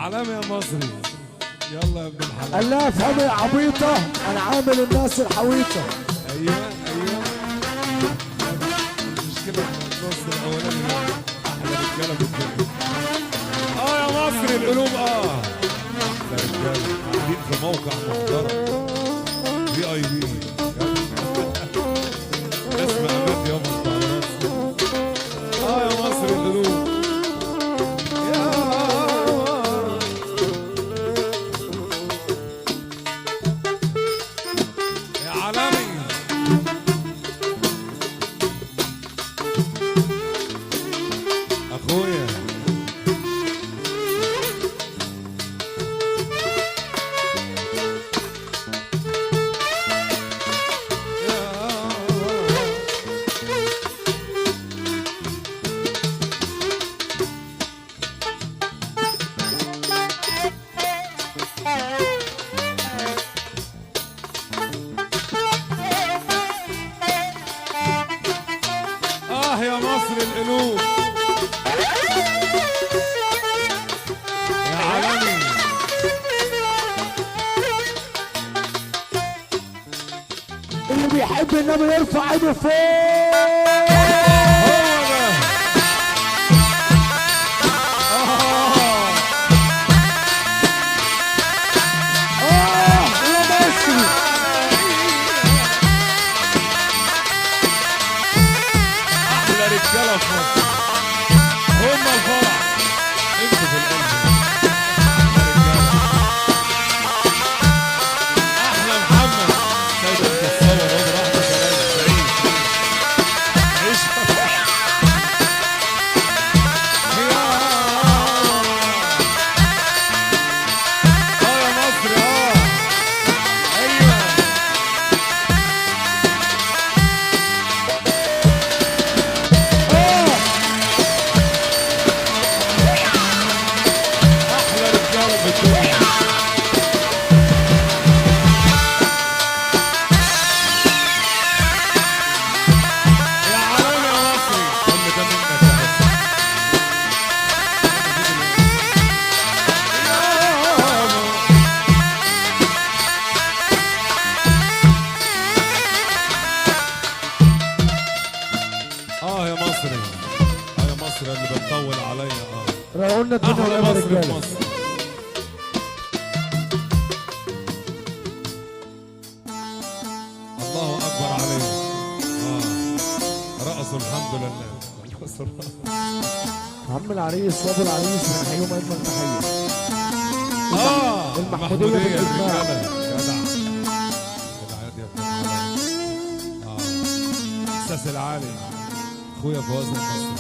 علامة يا مصري. يلا يا ابن الحلال. قال لها افهمي يا عبيطة انا عامل الناس الحويطة. ايوه ايوه. المشكلة النص الاولاني احلى رجالة في الدنيا. يا مصري القلوب احلى رجالة قاعدين في موقع محترم VIP. اسم امات يابا انت على راسي. يا مصري القلوب. اخويا يا مصر القلوب يا عالمي. اللي بيحب النبي يرفع ايده فوق. رجاله في مصر هم الفرح. انتوا في القلب احلى محمد سيد التصور هو براحتك يا راجل. عيش يا مصر. ايوه يا مصري. يا مصر اللي بتطول عليا. روقنا الدنيا احلى يا مصر في رجاله. مصر. الله اكبر عليه. رقصوا الحمد لله. عم العريس وابو العريس بنحييهم اجمل تحيه. المحموديه بالجماعه. جدع يا ابن احساس العالي اخويا فواز المصري.